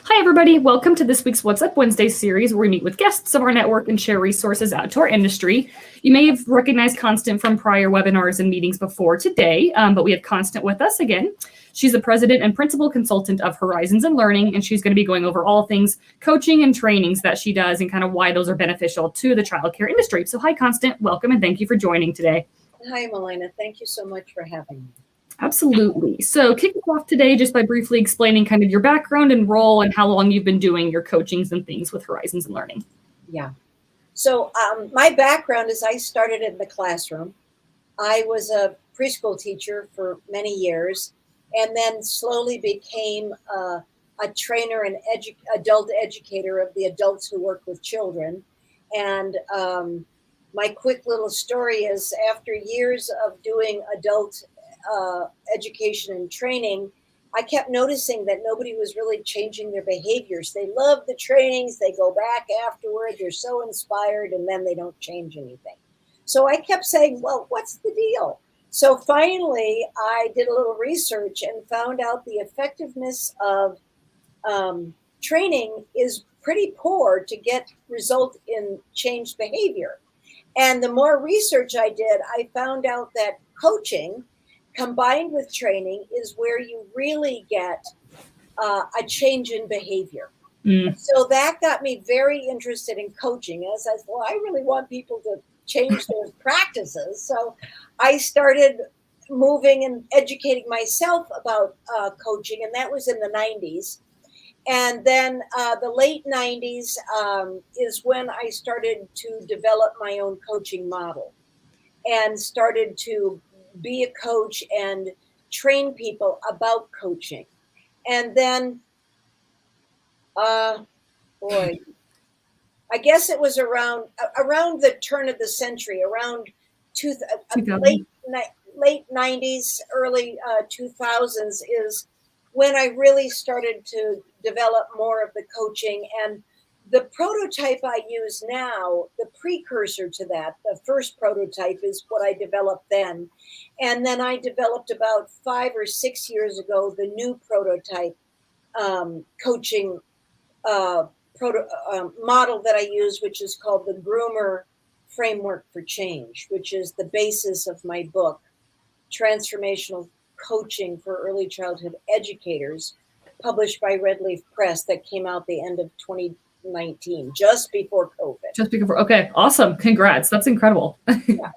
Hi, everybody. Welcome to this week's What's Up Wednesday series, where we meet with guests of our network and share resources out to our industry. You may have recognized Constant from prior webinars and meetings before today, but we have Constant with us again. She's the president and principal consultant of Horizons and Learning, and she's going to be going over all things coaching and trainings that she does and kind of why those are beneficial to the childcare industry. So hi, Constant. Welcome, and thank you for joining today. Hi, Melina. Thank you so much for having me. Absolutely. So kick us off today just by briefly explaining kind of your background and role and how long you've been doing your coachings and things with Horizons and Learning. Yeah. So my background is I started in the classroom. I was a preschool teacher for many years and then slowly became a trainer and adult educator of the adults who work with children. And my quick little story is after years of doing adult education and training, I kept noticing that nobody was really changing their behaviors. They love the trainings, they go back afterward, they're so inspired, and then they don't change anything. So I kept saying, well, what's the deal? So finally, I did a little research and found out the effectiveness of training is pretty poor to get result in changed behavior. And the more research I did, I found out that coaching combined with training is where you really get a change in behavior. So that got me very interested in coaching. As I said, well, I really want people to change their practices. So I started moving and educating myself about coaching, and that was in the 90s. And then the late 90s is when I started to develop my own coaching model and started to be a coach and train people about coaching. And then, I guess it was around the turn of the century, around late 90s, early 2000s is when I really started to develop more of the coaching. And the prototype I use now, the precursor to that, the first prototype is what I developed then. And then I developed about 5 or 6 years ago, the new prototype coaching model that I use, which is called the Groomer Framework for Change, which is the basis of my book, Transformational Coaching for Early Childhood Educators, published by Red Leaf Press, that came out the end of 2019, just before COVID. Okay, awesome. Congrats. That's incredible. Yeah.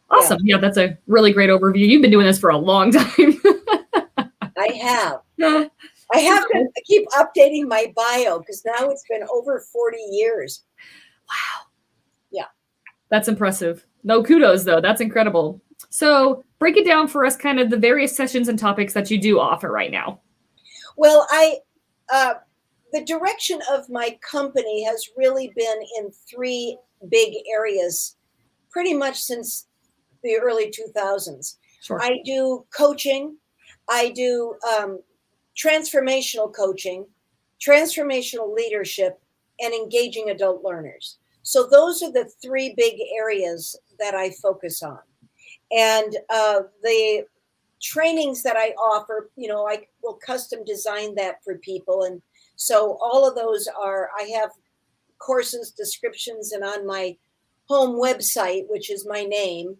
Awesome. Yeah, that's a really great overview. You've been doing this for a long time. I have. I have to keep updating my bio because now it's been over 40 years. Wow. Yeah. That's impressive. No, kudos, though. That's incredible. So break it down for us, kind of the various sessions and topics that you do offer right now. Well, the direction of my company has really been in 3 big areas pretty much since the early 2000s. Sure. I do coaching. I do transformational coaching, transformational leadership, and engaging adult learners. So those are the 3 big areas that I focus on. And the trainings that I offer, I will custom design that for people. And so all of those I have courses, descriptions, and on my home website, which is my name,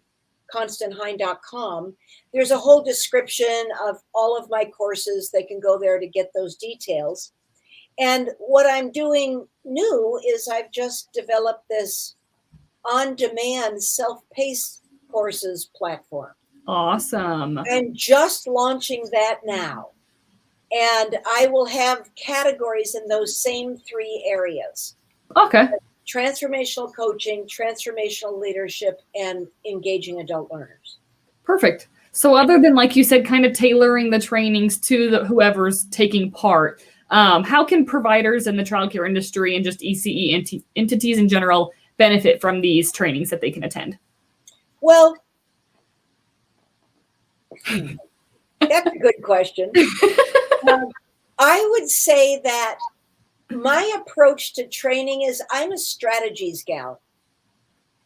constanthine.com, there's a whole description of all of my courses. They can go there to get those details. And what I'm doing new is I've just developed this on-demand self-paced courses platform. Awesome. I'm just launching that now. And I will have categories in those same 3 areas. Okay. Transformational coaching, transformational leadership, and engaging adult learners. Perfect. So other than, like you said, kind of tailoring the trainings to whoever's taking part, how can providers in the childcare industry and just ECE entities in general benefit from these trainings that they can attend? Well, that's a good question. I would say that my approach to training is I'm a strategies gal.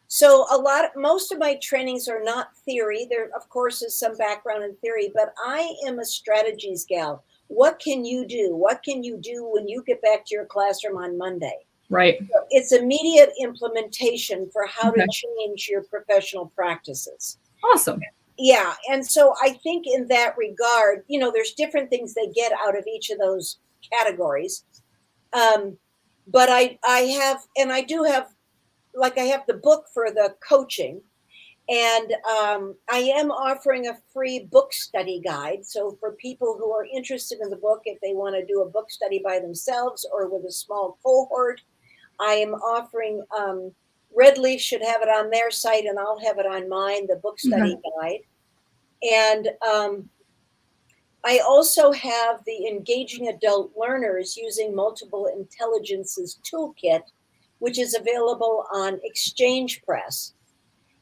So most of my trainings are not theory. There, of course, is some background in theory, but I am a strategies gal. what can you do? What can you do when you get back to your classroom on Monday? Right. So it's immediate implementation for how Okay. to change your professional practices. Awesome. Yeah. And so I think in that regard, there's different things they get out of each of those categories. But I do have, like, I have the book for the coaching, and I am offering a free book study guide. So for people who are interested in the book, if they want to do a book study by themselves or with a small cohort, I am offering, Red Leaf should have it on their site, and I'll have it on mine, the book study guide. And I also have the Engaging Adult Learners Using Multiple Intelligences Toolkit, which is available on Exchange Press.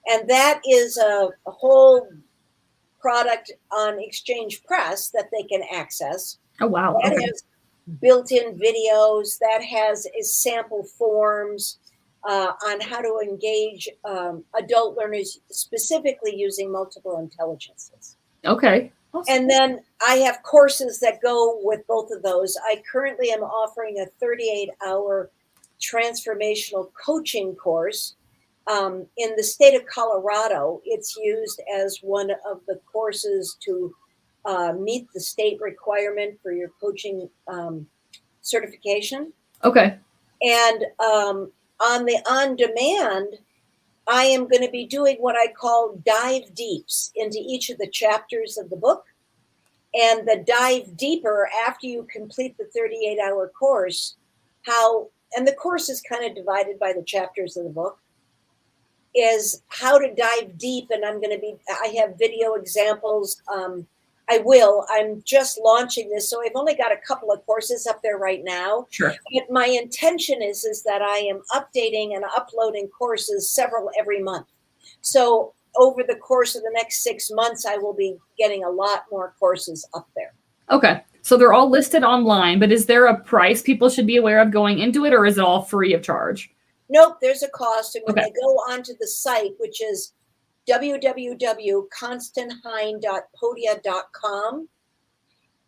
And that is a whole product on Exchange Press that they can access. Oh, wow. That Okay. has built-in videos, that has sample forms on how to engage adult learners, specifically using multiple intelligences. Okay. Awesome. And then I have courses that go with both of those. I currently am offering a 38-hour transformational coaching course. In the state of Colorado, it's used as one of the courses to meet the state requirement for your coaching certification. Okay. And on the on-demand, I am going to be doing what I call dive deeps into each of the chapters of the book. And the dive deeper after you complete the 38-hour course, and the course is kind of divided by the chapters of the book, is how to dive deep. And I have video examples. I'm just launching this. So I've only got a couple of courses up there right now. Sure. But my intention is that I am updating and uploading courses several every month. So over the course of the next 6 months, I will be getting a lot more courses up there. Okay. So they're all listed online, but is there a price people should be aware of going into it, or is it all free of charge? Nope, there's a cost. And when Okay. they go onto the site, which is www.constanthine.podia.com,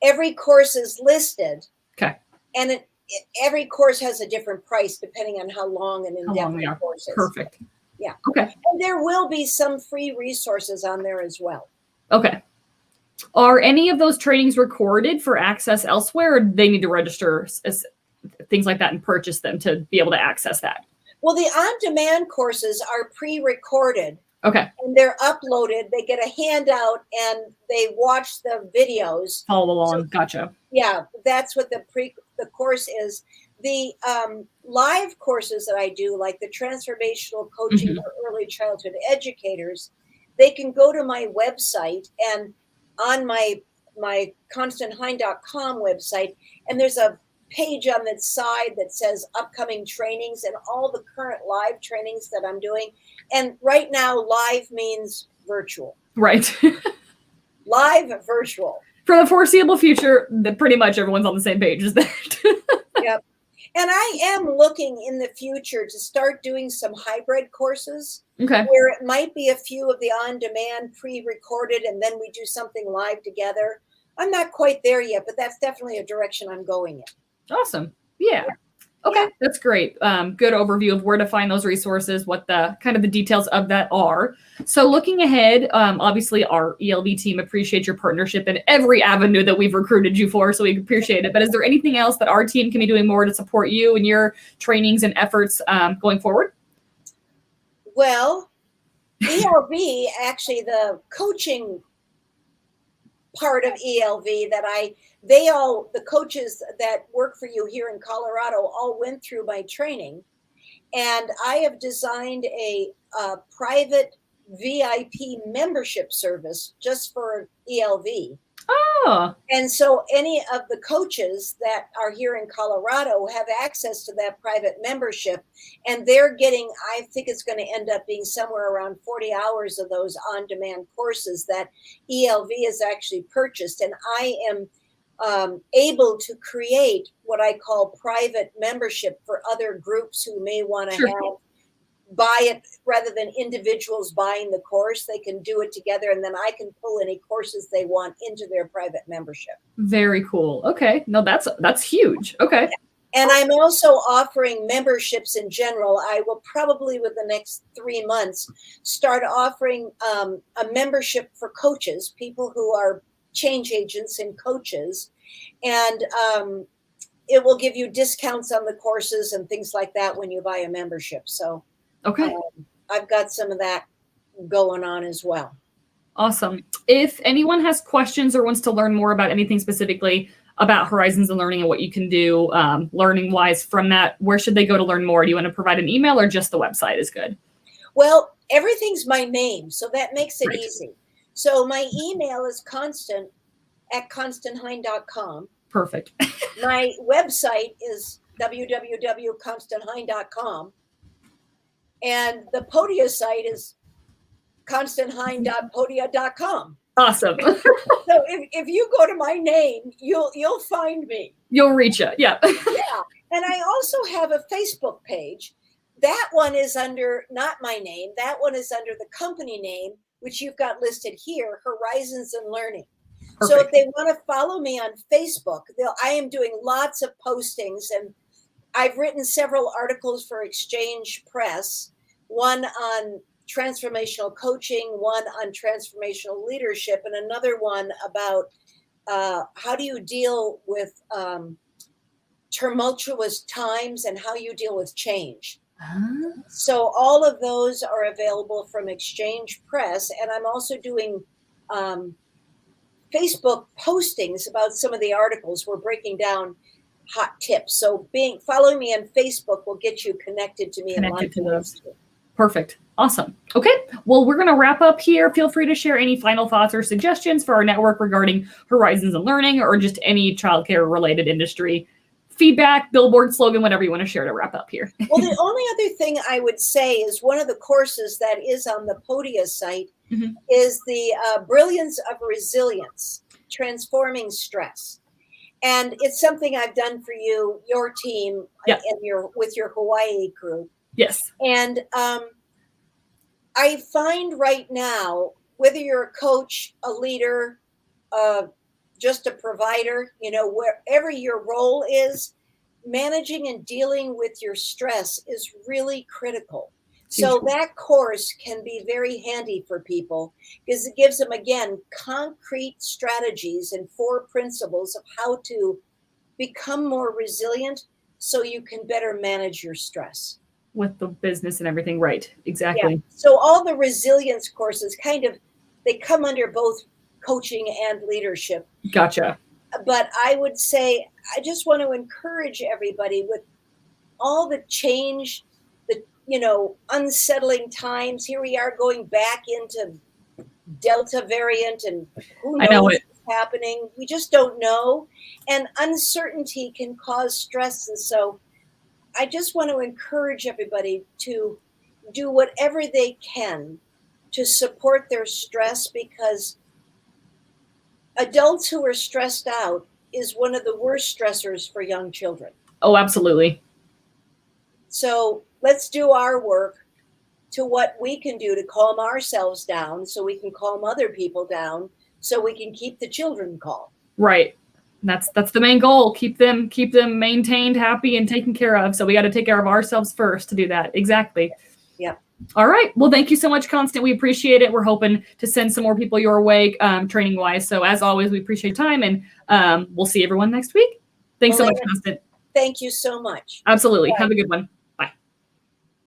every course is listed. Okay. And every course has a different price depending on how long and in-depth the course is. Perfect. Yeah. Okay. And there will be some free resources on there as well. Okay. Are any of those trainings recorded for access elsewhere, or do they need to register things like that and purchase them to be able to access that? Well, the on-demand courses are pre-recorded. Okay. And they're uploaded. They get a handout and they watch the videos. Follow along. Gotcha. Yeah, that's what the course is. The live courses that I do, like the transformational coaching for early childhood educators, they can go to my website, and on my constanthine.com website, and there's a page on that side that says upcoming trainings and all the current live trainings that I'm doing. And right now, live means virtual. Right. Live, virtual. For the foreseeable future, pretty much everyone's on the same page as that. Yep. And I am looking in the future to start doing some hybrid courses. Okay. Where it might be a few of the on-demand pre-recorded, and then we do something live together. I'm not quite there yet, but that's definitely a direction I'm going in. Awesome. Yeah. Okay. That's great. Good overview of where to find those resources, what the kind of the details of that are. So looking ahead, obviously our ELB team appreciates your partnership in every avenue that we've recruited you for, so we appreciate it. But is there anything else that our team can be doing more to support you and your trainings and efforts going forward? Well, ELV, actually the coaching part of ELV the coaches that work for you here in Colorado all went through my training, and I have designed a private VIP membership service just for ELV. Oh. And so any of the coaches that are here in Colorado have access to that private membership, and they're getting, I think it's going to end up being somewhere around 40 hours of those on-demand courses that ELV has actually purchased. And I am able to create what I call private membership for other groups who may want to have buy it rather than individuals buying the course. They can do it together, and then I can pull any courses they want into their private membership. Very cool. Okay. No, that's huge. Okay. And I'm also offering memberships in general. I will probably, within the next 3 months, start offering a membership for coaches, people who are change agents and coaches. And it will give you discounts on the courses and things like that when you buy a membership. So okay. I've got some of that going on as well. Awesome. If anyone has questions or wants to learn more about anything specifically about Horizons and Learning and what you can do learning wise from that, where should they go to learn more? Do you want to provide an email or just the website is good? Well, everything's my name, so that makes it Right. easy. So my email is constant@constanthine.com. Perfect. My website is www.constanthine.com. And the Podia site is constanthine.podia.com. Awesome. So if you go to my name, you'll find me. You'll reach it. Yeah. Yeah. And I also have a Facebook page. That one is under not my name. That one is under the company name, which you've got listed here, Horizons and Learning. Perfect. So if they want to follow me on Facebook, I am doing lots of postings, and I've written several articles for Exchange Press, one on transformational coaching, one on transformational leadership, and another one about how do you deal with tumultuous times and how you deal with change. So all of those are available from Exchange Press, and I'm also doing Facebook postings about some of the articles. We're breaking down hot tips. So following me on Facebook will get you connected to me. Connected to those. Perfect. Awesome. Okay. Well, we're going to wrap up here. Feel free to share any final thoughts or suggestions for our network regarding Horizons and Learning or just any childcare related industry feedback, billboard slogan, whatever you want to share to wrap up here. Well, the only other thing I would say is one of the courses that is on the Podia site is the Brilliance of Resilience, Transforming Stress. And it's something I've done for you, your team, and with your Hawaii group. Yes. And I find right now, whether you're a coach, a leader, just a provider, wherever your role is, managing and dealing with your stress is really critical. So that course can be very handy for people because it gives them, again, concrete strategies and 4 principles of how to become more resilient so you can better manage your stress. With the business and everything. Right. Exactly. Yeah. So all the resilience courses they come under both coaching and leadership. Gotcha. But I would say, I just want to encourage everybody with all the change, the unsettling times. Here we are going back into Delta variant, and who knows what's happening. We just don't know. And uncertainty can cause stress. And so I just want to encourage everybody to do whatever they can to support their stress, because adults who are stressed out is one of the worst stressors for young children. Oh, absolutely. So let's do our work to what we can do to calm ourselves down so we can calm other people down so we can keep the children calm. Right. That's the main goal. Keep them maintained, happy, and taken care of. So we got to take care of ourselves first to do that. Exactly. Yep. All right. Well, thank you so much, Constant. We appreciate it. We're hoping to send some more people your way, training wise. So as always, we appreciate your time, and we'll see everyone next week. Thanks so much, Constant. Thank you so much. Absolutely. Bye. Have a good one.